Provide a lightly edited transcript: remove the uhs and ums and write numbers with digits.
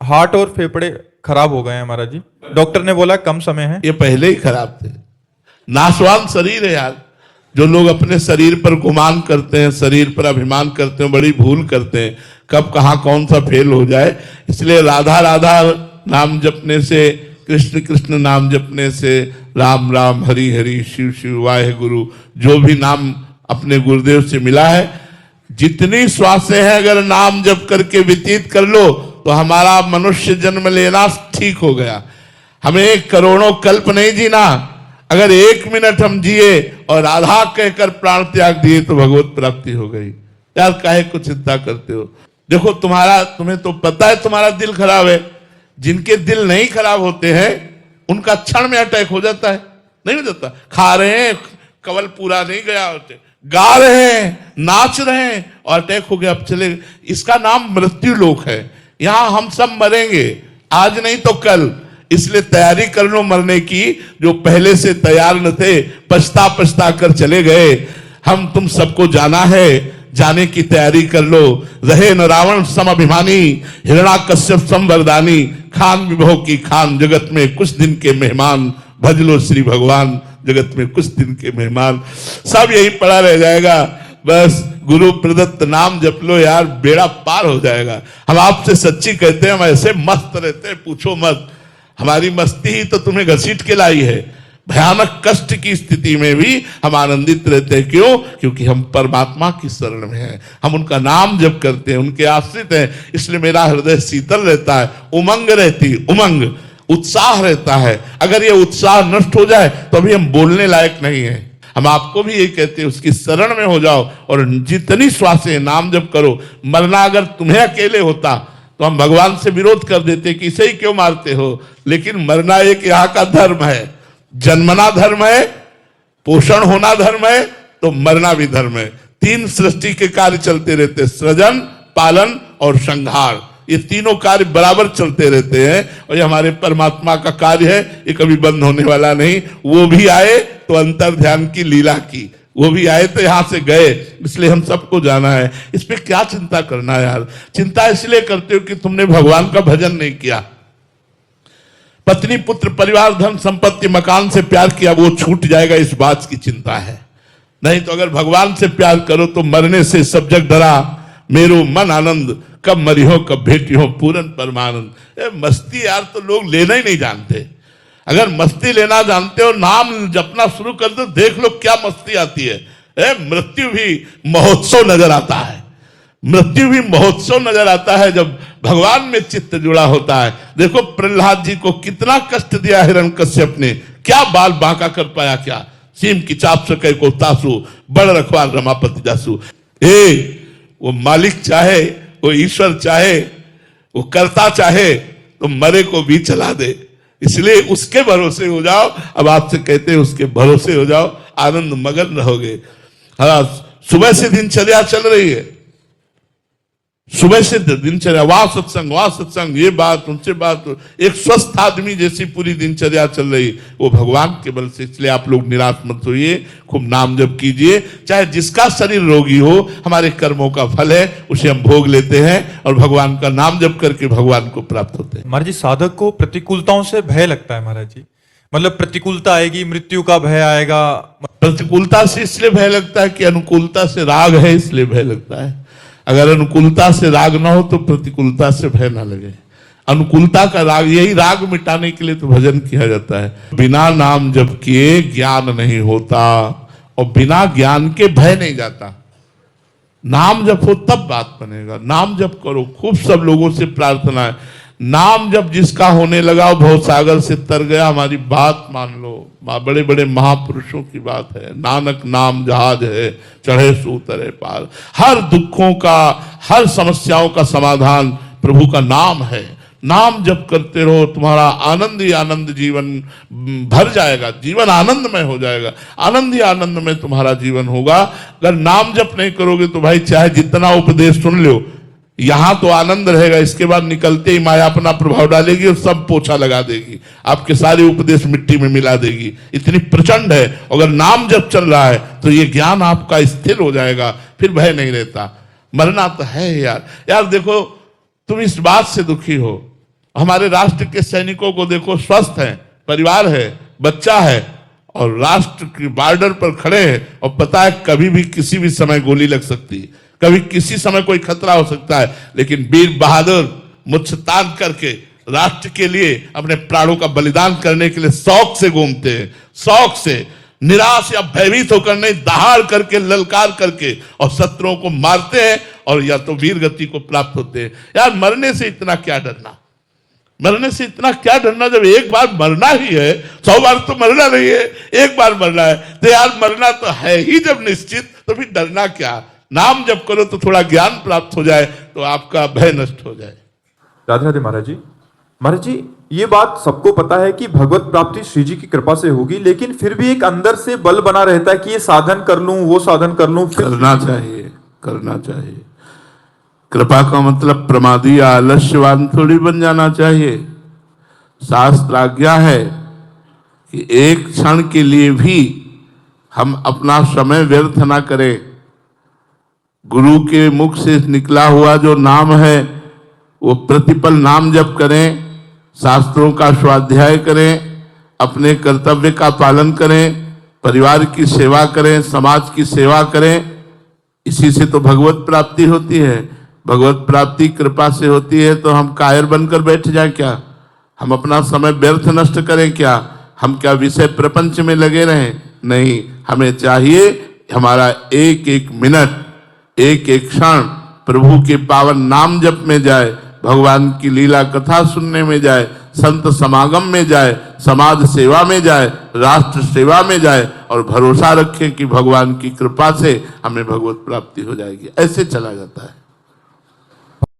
Heart और फेफड़े खराब हो गए हैं महाराज जी। डॉक्टर ने बोला कम समय है। ये पहले ही खराब थे। नाशवान शरीर है यार। जो लोग अपने शरीर पर गुमान करते हैं, शरीर पर अभिमान करते हैं, बड़ी भूल करते हैं, कब कहाँ कौन सा फेल हो जाए। इसलिए राधा राधा नाम जपने से, कृष्ण कृष्ण नाम जपने से, राम राम हरि हरि शिव शिव वाहे गुरु, जो भी नाम अपने गुरुदेव से मिला है, जितनी श्वासें हैं अगर नाम जप करके व्यतीत कर लो तो हमारा मनुष्य जन्म लेना ठीक हो गया। हमें करोड़ों कल्प नहीं जीना, अगर 1 मिनट हम जिए और राधा कहकर प्राण त्याग दिए तो भगवत प्राप्ति हो गई। यार काहे को चिंता करते हो। देखो तुम्हें तो पता है तुम्हारा दिल खराब है। जिनके दिल नहीं खराब होते हैं उनका क्षण में अटैक हो जाता है, नहीं हो जाता। खा रहे हैं, कवल पूरा नहीं गया होते, गा रहे हैं, नाच रहे हैं और अटैक हो गया, अब चले। इसका नाम मृत्यु लोक है। यहां हम सब मरेंगे, आज नहीं तो कल। इसलिए तैयारी कर लो मरने की। जो पहले से तैयार न थे, पछता पछता कर चले गए। हम तुम सबको जाना है, जाने की तैयारी कर लो। रहे न रावण सम अभिमानी, हिरण्याकश्यप सम वरदानी, खान विभव की खान, जगत में कुछ दिन के मेहमान, भज लो श्री भगवान, जगत में कुछ दिन के मेहमान। सब यही पड़ा रह जाएगा। बस गुरु प्रदत्त नाम जप लो यार, बेड़ा पार हो जाएगा। हम आपसे सच्ची कहते हैं, हम ऐसे मस्त रहते हैं, पूछो मत। हमारी मस्ती ही तो तुम्हें घसीट के लाई है। भयानक कष्ट की स्थिति में भी हम आनंदित रहते हैं। क्यों? क्योंकि हम परमात्मा की शरण में हैं, हम उनका नाम जप करते हैं, उनके आश्रित हैं। इसलिए मेरा हृदय शीतल रहता है, उमंग रहती, उमंग उत्साह रहता है। अगर ये उत्साह नष्ट हो जाए तो अभी हम बोलने लायक नहीं है। हम आपको भी ये कहते हैं, उसकी शरण में हो जाओ और जितनी श्वासें नाम जप करो। मरना अगर तुम्हें अकेले होता तो हम भगवान से विरोध कर देते कि इसे ही क्यों मारते हो। लेकिन मरना एक यहाँ का धर्म है, जन्मना धर्म है, पोषण होना धर्म है, तो मरना भी धर्म है। 3 सृष्टि के कार्य चलते रहते, सृजन, पालन और संहार। ये तीनों कार्य बराबर चलते रहते हैं और ये हमारे परमात्मा का कार्य है, ये कभी बंद होने वाला नहीं। वो भी आए तो अंतर ध्यान की लीला की, वो भी आए तो यहां से गए। इसलिए हम सबको जाना है। इस पे क्या चिंता करना है यार। चिंता इसलिए करते हो कि तुमने भगवान का भजन नहीं किया। पत्नी पुत्र परिवार धन संपत्ति मकान से प्यार किया, वो छूट जाएगा, इस बात की चिंता है। नहीं तो अगर भगवान से प्यार करो तो मरने से सब जग डरा, मेरो मन आनंद, कब मरी हो कब भेटी हो पूरन परमानंद। मस्ती यार तो लोग लेना ही नहीं जानते। अगर मस्ती लेना जानते हो, नाम जपना शुरू कर दो, देख लो क्या मस्ती आती है। मृत्यु भी महोत्सव नजर आता है। मृत्यु भी महोत्सव नजर आता है जब भगवान में चित्त जुड़ा होता है। देखो प्रहलाद जी को कितना कष्ट दिया हिरण्यकश्यप ने, क्या बाल बांका कर पाया क्या। सीम की चाप सके को तासु, बड़ रखवाल रमापति दासु। वो मालिक चाहे, वो ईश्वर चाहे, वो कर्ता चाहे तो मरे को भी चला दे। इसलिए उसके भरोसे हो जाओ। अब आपसे कहते हैं उसके भरोसे हो जाओ, आनंद मगन रहोगे। हाँ, सुबह से दिनचर्या चल रही है, सुबह से दिनचर्या, वाह सत्संग, ये बात उनसे बात। एक स्वस्थ आदमी जैसी पूरी दिनचर्या चल रही, वो भगवान के बल से। इसलिए आप लोग निराश मत होइए, खूब नाम जप कीजिए। चाहे जिसका शरीर रोगी हो, हमारे कर्मों का फल है, उसे हम भोग लेते हैं और भगवान का नाम जप करके भगवान को प्राप्त होते हैं। महाराज जी, साधक को प्रतिकूलताओं से भय लगता है महाराज जी। मतलब प्रतिकूलता आएगी, मृत्यु का भय आएगा। प्रतिकूलता से इसलिए भय लगता है कि अनुकूलता से राग है, इसलिए भय लगता है। अगर अनुकूलता से राग ना हो तो प्रतिकूलता से भय ना लगे। अनुकूलता का राग, यही राग मिटाने के लिए तो भजन किया जाता है। बिना नाम जप किए ज्ञान नहीं होता और बिना ज्ञान के भय नहीं जाता। नाम जप हो तब बात बनेगा। नाम जप करो, खूब सब लोगों से प्रार्थना है। नाम जब जिसका होने लगा भव सागर से तर गया। हमारी बात मान लो, बड़े बड़े महापुरुषों की बात है। नानक नाम जहाज है, चढ़े सो उतरे पार। हर दुखों का, हर समस्याओं का समाधान प्रभु का नाम है। नाम जप करते रहो, तुम्हारा आनंद ही आनंद जीवन भर जाएगा, जीवन आनंदमय हो जाएगा। आनंद ही आनंद में तुम्हारा जीवन होगा। अगर नाम जप नहीं करोगे तो भाई चाहे जितना उपदेश सुन लो, यहां तो आनंद रहेगा, इसके बाद निकलते ही माया अपना प्रभाव डालेगी और सब पोछा लगा देगी, आपके सारे उपदेश मिट्टी में मिला देगी। इतनी प्रचंड है। अगर नाम जब चल रहा है तो ये ज्ञान आपका स्थिर हो जाएगा, फिर भय नहीं रहता। मरना तो है यार। यार देखो, तुम इस बात से दुखी हो हमारे राष्ट्र के सैनिकों को देखो, स्वस्थ हैं, परिवार है, बच्चा है, और राष्ट्र की बॉर्डर पर खड़े हैं और पता है कभी भी किसी भी समय गोली लग सकती है, कभी किसी समय कोई खतरा हो सकता है, लेकिन वीर बहादुर मुझ तान करके राष्ट्र के लिए अपने प्राणों का बलिदान करने के लिए शौक से घूमते हैं, शौक से, निराश या भयभीत होकर नहीं, दहाड़ करके, ललकार करके, और शत्रुओं को मारते हैं और या तो वीर गति को प्राप्त होते हैं। यार मरने से इतना क्या डरना, मरने से इतना क्या डरना, जब एक बार मरना ही है, 100 बार तो मरना नहीं है, एक बार मरना है, तो यार मरना तो है ही जब निश्चित, तो फिर डरना क्या। नाम जब करो तो थोड़ा ज्ञान प्राप्त हो जाए तो आपका भय नष्ट हो जाए। राधे राधे महाराज जी। महाराज जी, ये बात सबको पता है कि भगवत प्राप्ति श्री जी की कृपा से होगी, लेकिन फिर भी एक अंदर से बल बना रहता है कि ये साधन कर लूं, वो साधन कर लूं, करना चाहिए, करना चाहिए। कृपा का मतलब प्रमादी या आलस्यवान थोड़ी बन जाना चाहिए। शास्त्र आज्ञा है कि एक क्षण के लिए भी हम अपना समय व्यर्थ ना करें। गुरु के मुख से निकला हुआ जो नाम है वो प्रतिपल नाम जप करें, शास्त्रों का स्वाध्याय करें, अपने कर्तव्य का पालन करें, परिवार की सेवा करें, समाज की सेवा करें। इसी से तो भगवत प्राप्ति होती है। भगवत प्राप्ति कृपा से होती है, तो हम कायर बनकर बैठ जाए क्या? हम अपना समय व्यर्थ नष्ट करें क्या? हम क्या विषय प्रपंच में लगे रहें? नहीं, हमें चाहिए हमारा एक एक मिनट, एक एक क्षण प्रभु के पावन नाम जप में जाए, भगवान की लीला कथा सुनने में जाए, संत समागम में जाए, समाज सेवा में जाए, राष्ट्र सेवा में जाए, और भरोसा रखें कि भगवान की कृपा से हमें भगवत प्राप्ति हो जाएगी। ऐसे चला जाता है।